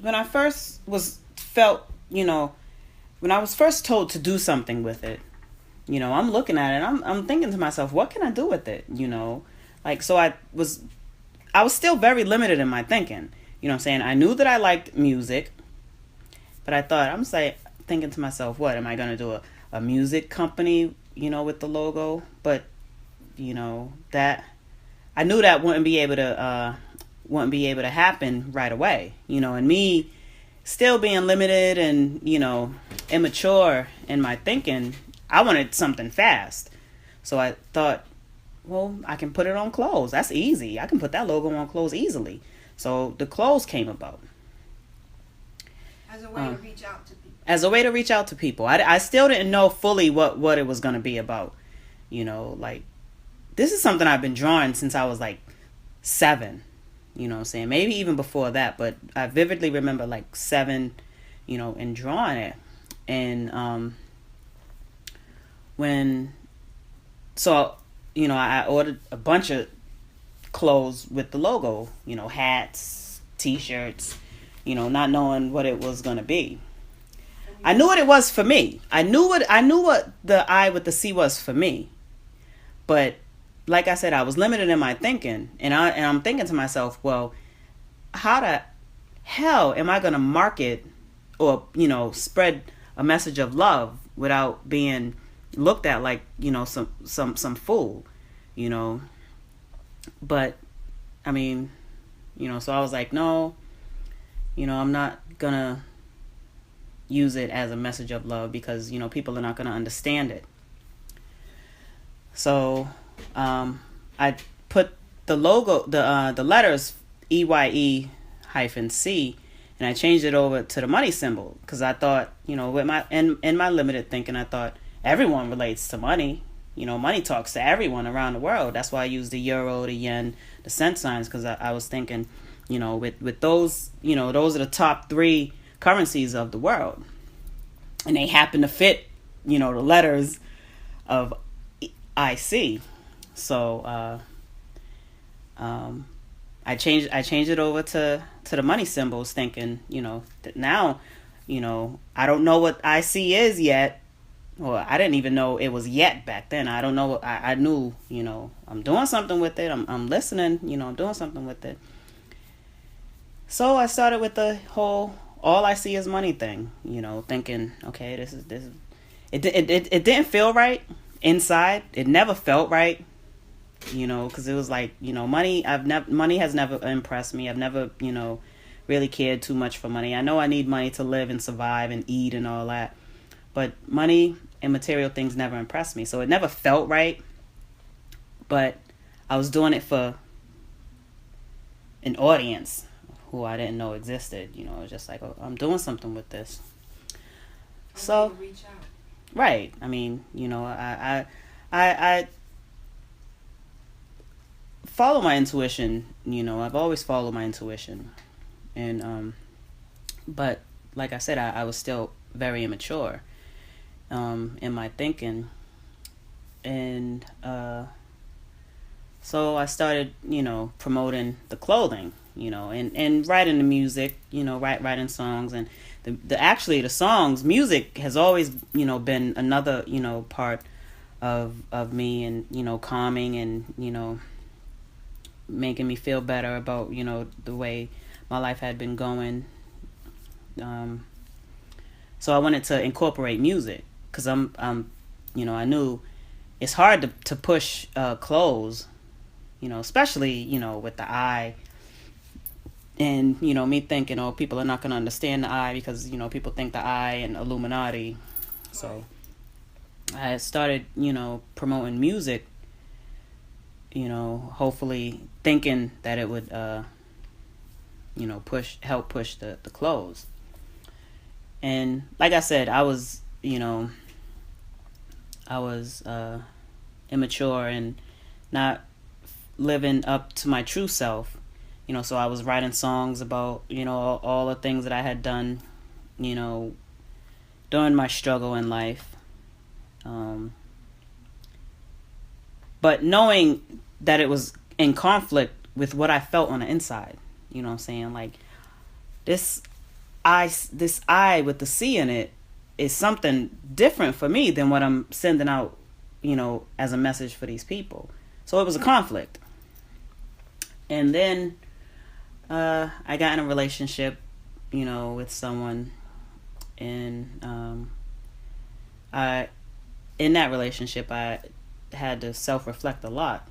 when I first was felt, when I was first told to do something with it, I'm looking at it, I'm thinking to myself, what can I do with it? Like, so I was still very limited in my thinking. You know what I'm saying? I knew that I liked music, but I thought, thinking to myself, what, am I going to do a music company, with the logo? But, that, I knew that wouldn't be able to happen right away, and me still being limited and, immature in my thinking, I wanted something fast. So I thought, well, I can put it on clothes. That's easy. I can put that logo on clothes easily. So the clothes came about. As a way to reach out to people. As a way to reach out to people. I still didn't know fully what it was going to be about. Like, this is something I've been drawing since I was like 7. You know what I'm saying? Maybe even before that. But I vividly remember like 7, and drawing it. And I ordered a bunch of clothes with the logo, hats, t-shirts, not knowing what it was going to be. I knew what it was for me. I knew what the I with the C was for me. But like I said, I was limited in my thinking, and I'm thinking to myself, well, how the hell am I going to market or, spread a message of love without being looked at like, some fool, But I mean, so I was like, no, I'm not gonna use it as a message of love because, people are not gonna understand it. So I put the logo, the letters EYE-C, and I changed it over to the money symbol because I thought, with in my limited thinking, I thought everyone relates to money. Money talks to everyone around the world. That's why I used the euro, the yen, the cent signs, because I was thinking, with those, those are the top 3 currencies of the world. And they happen to fit, the letters of EyeC. So I changed it over to the money symbols, thinking, that now, I don't know what EyeC is yet. Well, I didn't even know it was yet back then. I don't know. I knew, I'm doing something with it. I'm listening, I'm doing something with it. So I started with the whole all I see is money thing, thinking, okay, this is. It didn't feel right inside. It never felt right, because it was like, money. Money has never impressed me. I've never, really cared too much for money. I know I need money to live and survive and eat and all that, but money and material things never impressed me. So it never felt right, but I was doing it for an audience who I didn't know existed. It was just like, oh, I'm doing something with this. So, reach out. Right. I mean, I follow my intuition. I've always followed my intuition, and but like I said, I was still very immature in my thinking, and so I started, promoting the clothing, and writing the music, writing songs, and the songs, music has always, been another, part of me, and calming and making me feel better about the way my life had been going. So I wanted to incorporate music because I knew it's hard to push clothes, especially with the eye. And, me thinking, oh, people are not going to understand the eye because, people think the eye and Illuminati. So I started, promoting music, hopefully thinking that it would, help push the clothes. And like I said, I was immature and not living up to my true self. So I was writing songs about, all the things that I had done, during my struggle in life. But knowing that it was in conflict with what I felt on the inside, you know what I'm saying? Like, this, this I with the C in it is something different for me than what I'm sending out, as a message for these people. So it was a conflict. And then I got in a relationship, with someone, and in that relationship I had to self-reflect a lot,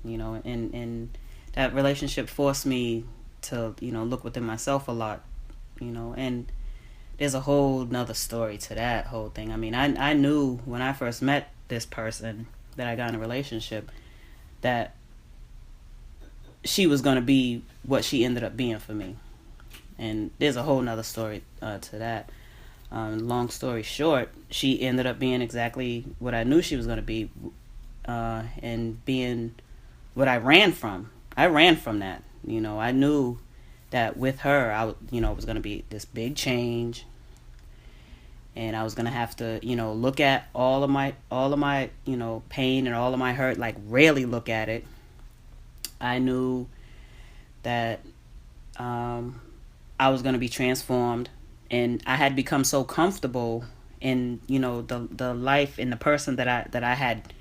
and that relationship forced me to, look within myself a lot, and there's a whole nother story to that whole thing. I mean, I knew when I first met this person that I got in a relationship that she was going to be what she ended up being for me. And there's a whole nother story to that. Long story short, she ended up being exactly what I knew she was going to be, and being what I ran from. I ran from that. I knew that with her, it was going to be this big change, and I was going to have to, look at all of my, pain and all of my hurt, like really look at it. I knew that I was going to be transformed, and I had become so comfortable in, the life and the person that I had,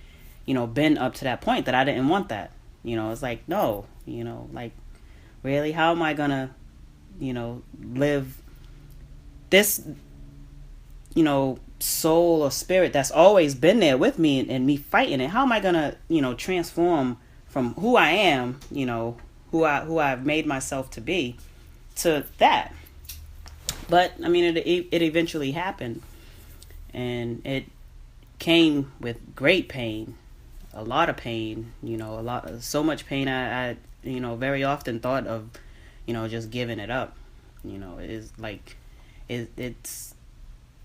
been up to that point, that I didn't want that. It's like, no, like, really, how am I gonna, live this, soul or spirit that's always been there with me, and me fighting it? How am I gonna, transform from who I am, who I've made myself to be, to that? But I mean, it eventually happened, and it came with great pain, a lot of pain, so much pain. I very often thought of, just giving it up. It's like, it's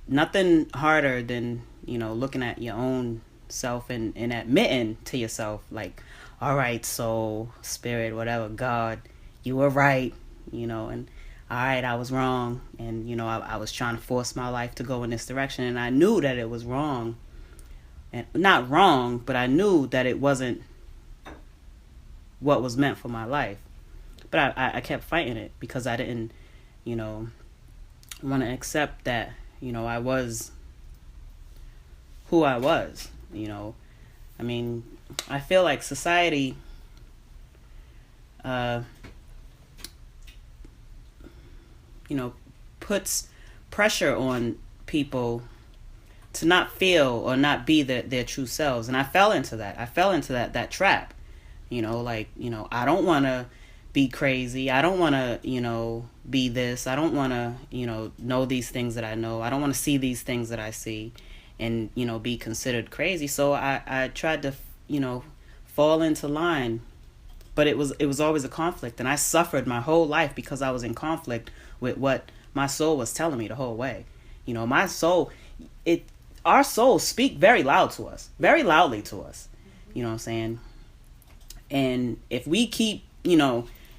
nothing harder than, looking at your own self and admitting to yourself, like, all right, soul, spirit, whatever, God, you were right, and all right, I was wrong, and I was trying to force my life to go in this direction, and I knew that it was wrong, and not wrong, but I knew that it wasn't what was meant for my life. But I kept fighting it because I didn't, want to accept that, I was who I was. I mean, I feel like society puts pressure on people to not feel or not be their true selves, and I fell into that trap. I don't want to be crazy. I don't want to, be this. I don't want to, know these things that I know. I don't want to see these things that I see and, be considered crazy. So I tried to, fall into line, but it was always a conflict, and I suffered my whole life because I was in conflict with what my soul was telling me the whole way. My soul, our souls speak very loudly to us. You know what I'm saying? And if we keep,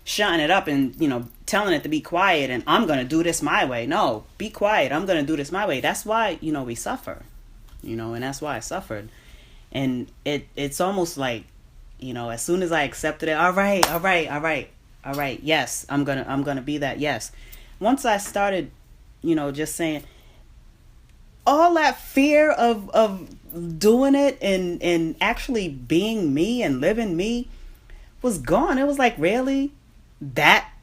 shutting it up and, telling it to be quiet, and I'm going to do this my way. No, be quiet. I'm going to do this my way. That's why, we suffer, and that's why I suffered. And it's almost like, as soon as I accepted it, all right. Yes, I'm going to be that. Yes. Once I started, just saying, all that fear of doing it and actually being me and living me was gone. It was like, really?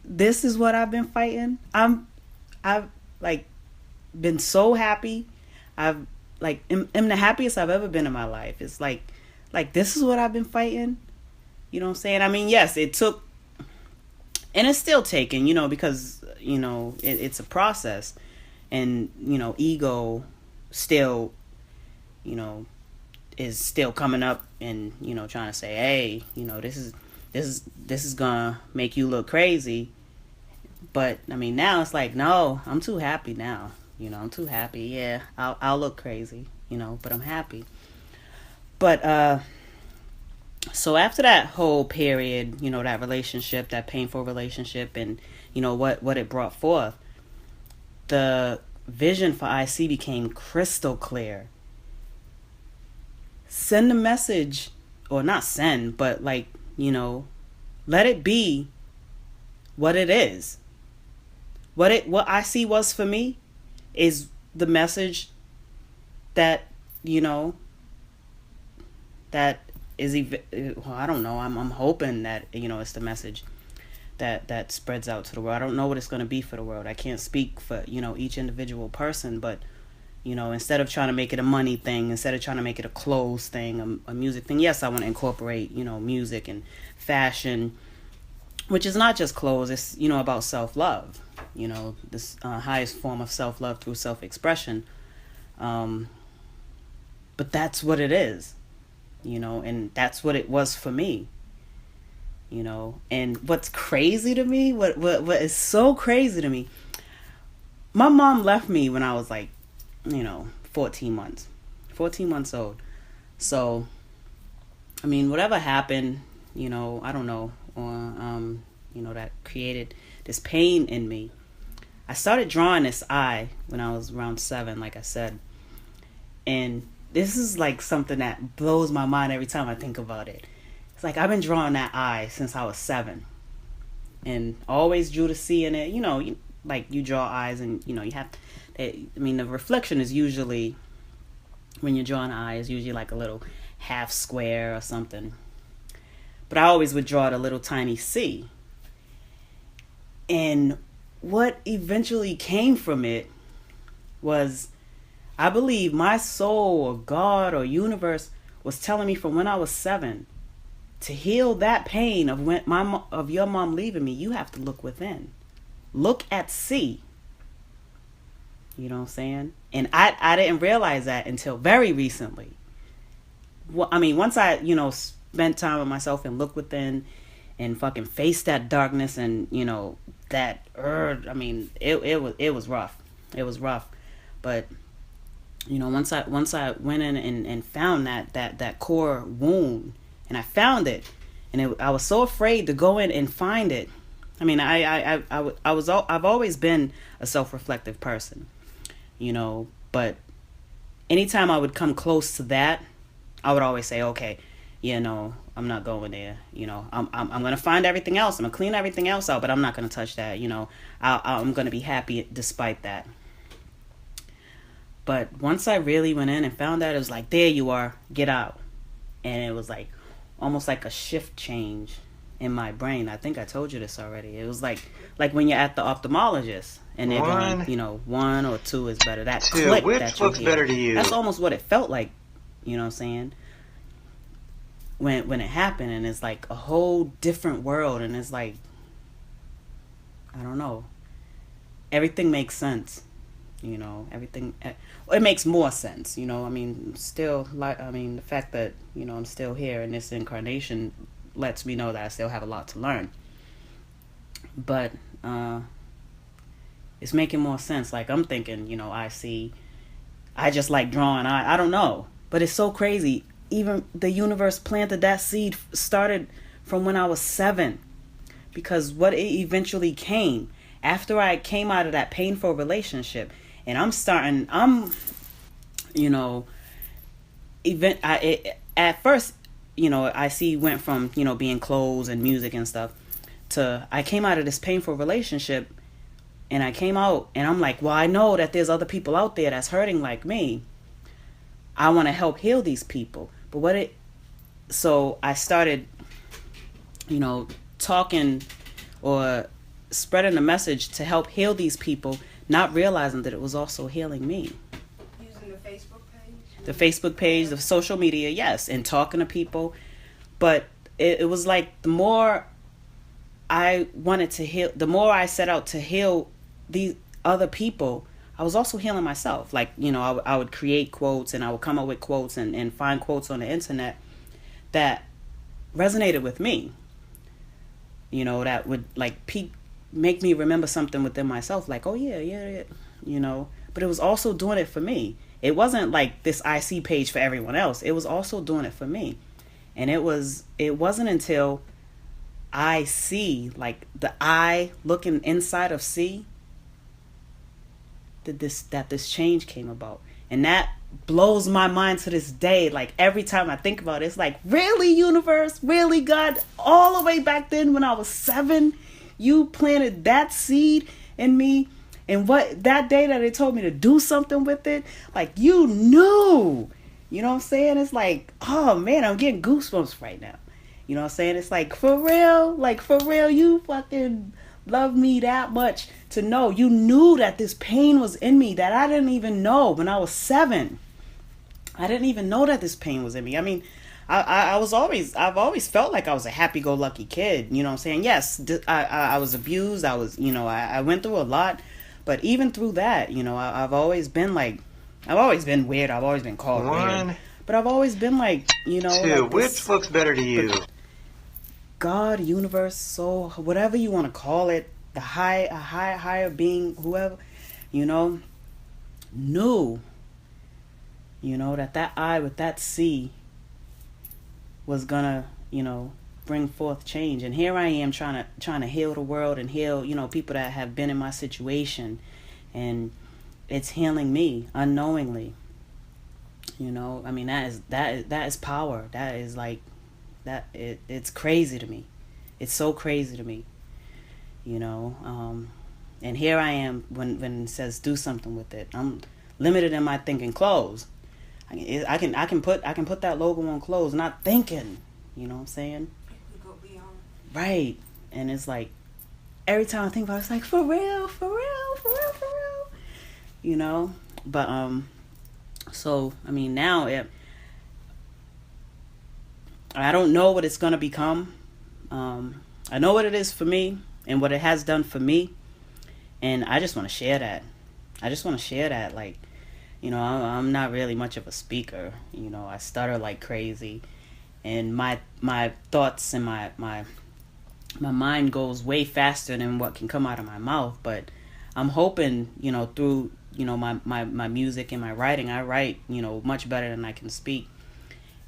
This is what I've been fighting? I've like been so happy. I've like am the happiest I've ever been in my life. It's like this is what I've been fighting. You know what I'm saying? I mean, yes, it took, and it's still taking, because, it's a process, and, ego still, is still coming up and, trying to say, hey, this is gonna make you look crazy. But I mean, now it's like, no, I'm too happy now. I'm too happy. Yeah, I'll look crazy, but I'm happy. But so after that whole period, that relationship, that painful relationship, and what it brought forth, the vision for EyeC became crystal clear. Send a message, or not send, but let it be what it is. what I see was for me is the message that, you know, that is, well, I don't know. I'm hoping that, you know, it's the message that spreads out to the world. I don't know what it's going to be for the world. I can't speak for, you know, each individual person, but, you know, instead of trying to make it a money thing, instead of trying to make it a clothes thing, a music thing, yes, I want to incorporate, you know, music and fashion, which is not just clothes. It's, you know, about self-love, you know, this highest form of self-love through self-expression. But that's what it is, you know, and that's what it was for me, you know. And what's crazy to me, what is so crazy to me, my mom left me when I was like, you know, 14 months old. So, I mean, whatever happened, you know, I don't know, or, you know, that created this pain in me. I started drawing this eye when I was around 7, like I said. And this is like something that blows my mind every time I think about it. It's like I've been drawing that eye since I was 7. And always drew the C in it. You know, like you draw eyes and, you know, you have... I mean, the reflection is usually, when you're drawing an eye, is usually like a little half square or something. But I always would draw the little tiny C. And what eventually came from it was, I believe my soul or God or universe was telling me from when I was 7, to heal that pain of of your mom leaving me, you have to look within. Look at C. You know what I'm saying? And I didn't realize that until very recently. Well, I mean, once I, you know, spent time with myself and look within and fucking face that darkness and, you know, that I mean, it was rough. It was rough. But, you know, once I went in and found that core wound, and I found it, and I was so afraid to go in and find it. I mean, I've always been a self-reflective person. You know, but anytime I would come close to that, I would always say, okay, you know, I'm not going there. You know, I'm going to find everything else. I'm going to clean everything else out, but I'm not going to touch that. You know, I'm going to be happy despite that. But once I really went in and found that, it was like, there you are, get out. And it was like, almost like a shift change in my brain. I think I told you this already. It was like when you're at the ophthalmologist and they're going, you know, 1 or 2 is better. That two. click Which that you looks hear. better to you? That's almost what it felt like. You know what I'm saying? When it happened, and it's like a whole different world, and it's like, I don't know. Everything makes sense. You know, everything. It makes more sense. You know, I mean, still, like, I mean, the fact that, you know, I'm still here in this incarnation lets me know that I still have a lot to learn. But it's making more sense. Like, I'm thinking, you know, I just like drawing. I don't know. But it's so crazy. Even the universe planted that seed, started from when I was 7. Because what it eventually came, after I came out of that painful relationship, and you know, at first, you know, EyeC went from, you know, being clothes and music and stuff to, I came out of this painful relationship, and I came out and I'm like, well, I know that there's other people out there that's hurting like me. I want to help heal these people. But so I started, you know, talking or spreading the message to help heal these people, not realizing that it was also healing me. Using the Facebook page? The Facebook page, the social media, yes, and talking to people. But it was like the more I wanted to heal, the more I set out to heal these other people, I was also healing myself. Like, you know, I would create quotes, and I would come up with quotes and find quotes on the internet that resonated with me. You know, that would like make me remember something within myself. Like, oh yeah, you know. But it was also doing it for me. It wasn't like this EyeC page for everyone else. It was also doing it for me. And it wasn't until I see, like the eye looking inside of C, that this change came about. And that blows my mind to this day. Like, every time I think about it, it's like, really, universe? Really, God? All the way back then when I was 7, you planted that seed, in me. And what that day that they told me to do something with it, like you knew. You know what I'm saying? It's like, oh man, I'm getting goosebumps right now. You know what I'm saying? It's like, for real, you fucking love me that much to know. You knew that this pain was in me that I didn't even know when I was 7. I didn't even know that this pain was in me. I mean, I've always felt like I was a happy-go-lucky kid. You know what I'm saying? Yes, I was abused. I went through a lot. But even through that, I've always been like, I've always been weird. I've always been called weird. But I've always been like, Two. like Which looks better to you? God, universe, soul, whatever you want to call it, a higher being, whoever, knew, that I with that C was gonna, bring forth change. And here I am trying to heal the world and heal, people that have been in my situation, and it's healing me unknowingly. I mean, that is power. That is like that. It's crazy to me. It's so crazy to me. And here I am when it says do something with it. I'm limited in my thinking. Clothes. I can put that logo on clothes. Not thinking. You know what I'm saying? Go beyond. Right. And it's like every time I think about it, it's like for real. But so I mean now I don't know what it's gonna become. I know what it is for me and what it has done for me, and I just want to share that. Like, I'm not really much of a speaker. I stutter like crazy, and my thoughts and my mind goes way faster than what can come out of my mouth. But I'm hoping, through my music and my writing, I write much better than I can speak,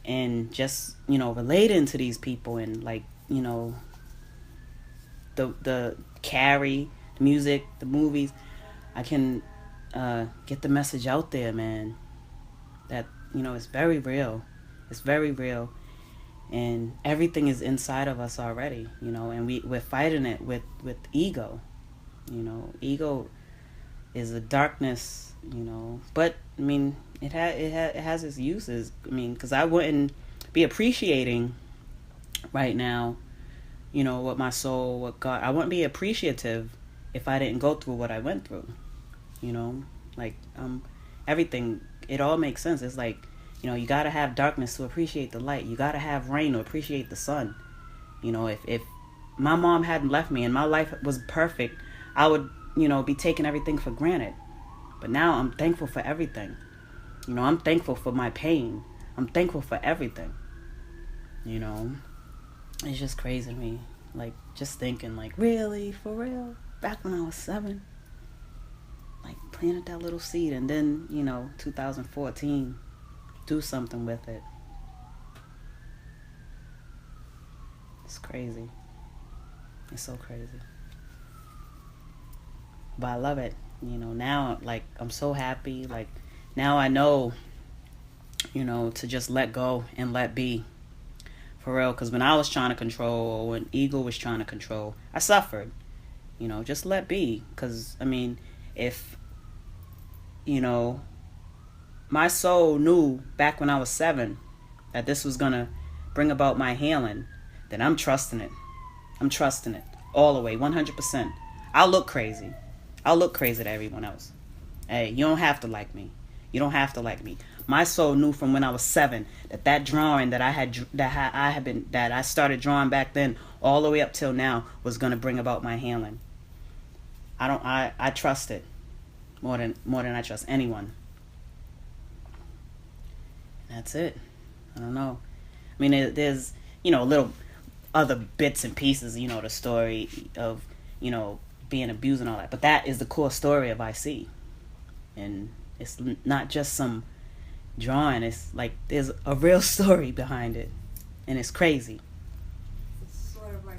and just relating to these people, and like the Carrie, the music, the movies, I can get the message out there, man, that it's very real. It's very real, and everything is inside of us already, and we're fighting it with ego. Ego is a darkness, but I mean it has its uses. I mean, because I wouldn't be appreciating right now, what my soul, what God, I wouldn't be appreciative if I didn't go through what I went through. Like everything, it all makes sense. It's like, you gotta have darkness to appreciate the light. You gotta have rain to appreciate the sun. If my mom hadn't left me and my life was perfect, I would be taking everything for granted. But now I'm thankful for everything. I'm thankful for my pain. I'm thankful for everything. It's just crazy to me. Like, just thinking, like, really, for real, back when I was 7, like, planted that little seed, and then 2014, do something with it. It's crazy. It's so crazy. But I love it. Now, like, I'm so happy. Like, now I know, to just let go and let be. For real. Because when I was trying to control, or when ego was trying to control, I suffered. Just let be. Because, I mean, if, my soul knew back when I was 7 that this was going to bring about my healing, then I'm trusting it. I'm trusting it. All the way. 100%. I'll look crazy. I'll look crazy to everyone else. Hey, you don't have to like me. You don't have to like me. My soul knew from when I was 7 that drawing that I started drawing back then all the way up till now was going to bring about my healing. I trust it more than I trust anyone. That's it. I don't know. I mean, there's little other bits and pieces, the story of being abused and all that, but that is the core story of EyeC. And it's not just some drawing. It's like there's a real story behind it, and it's crazy. It's sort of like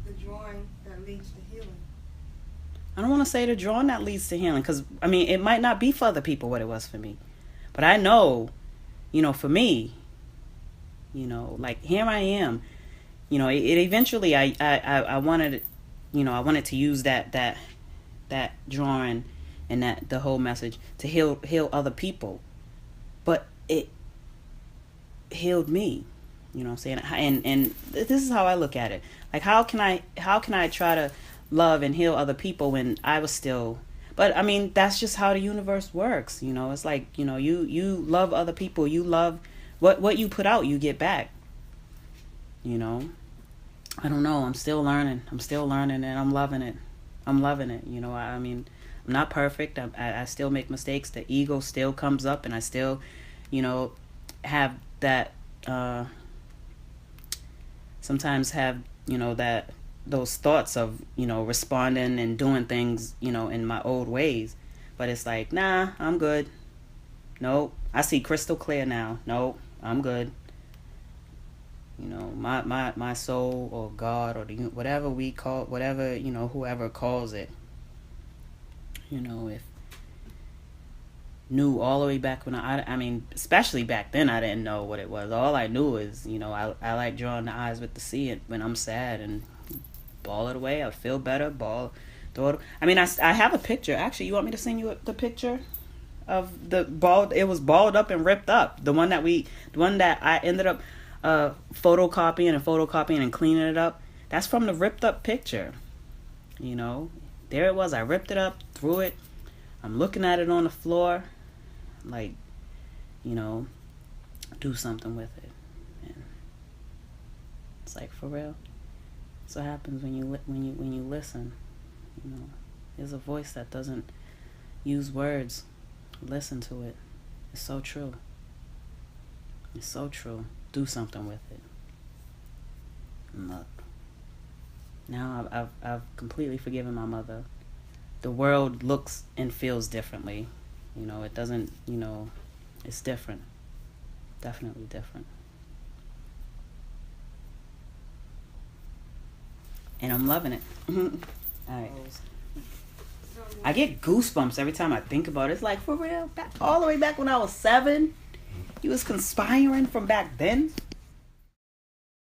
the drawing that leads to healing. I don't want to say the drawing that leads to healing, because I mean it might not be for other people what it was for me, but I know, for me, like here I am. It eventually I wanted, I wanted to use that that drawing and that the whole message to heal other people, but it healed me. You know what I'm saying? And this is how I look at it. Like, how can I try to love and heal other people when I was still. But I mean, that's just how the universe works. You know, it's like, you know, you love other people, you love what you put out, you get back. You know, I don't know. I'm still learning, and I'm loving it. You know, I mean, I'm not perfect. I still make mistakes. The ego still comes up, and I still, you know, have that. Sometimes have, you know, that those thoughts of, you know, responding and doing things, you know, in my old ways. But it's like, nah, I'm good. Nope, I see crystal clear now. Nope, I'm good. You know, my soul or God or whatever we call, whatever, you know, whoever calls it, you know, if knew all the way back when I mean, especially back then, I didn't know what it was. All I knew is, you know, I like drawing the eyes with the sea and when I'm sad, and ball it away. I feel better. Throw it. I mean, I have a picture. Actually, you want me to send you the picture of the ball? It was balled up and ripped up. The one that I ended up photocopying and cleaning it up. That's from the ripped up picture. You know, there it was. I ripped it up, threw it. I'm looking at it on the floor, like, you know, do something with it. And it's like, for real. That's what happens when you listen. You know, there's a voice that doesn't use words. Listen to it. It's so true. It's so true. Do something with it. And look, now I've completely forgiven my mother. The world looks and feels differently. You know, it doesn't, you know, it's different. Definitely different. And I'm loving it. All right. I get goosebumps every time I think about it. It's like, for real, all the way back when I was 7, you was conspiring from back then.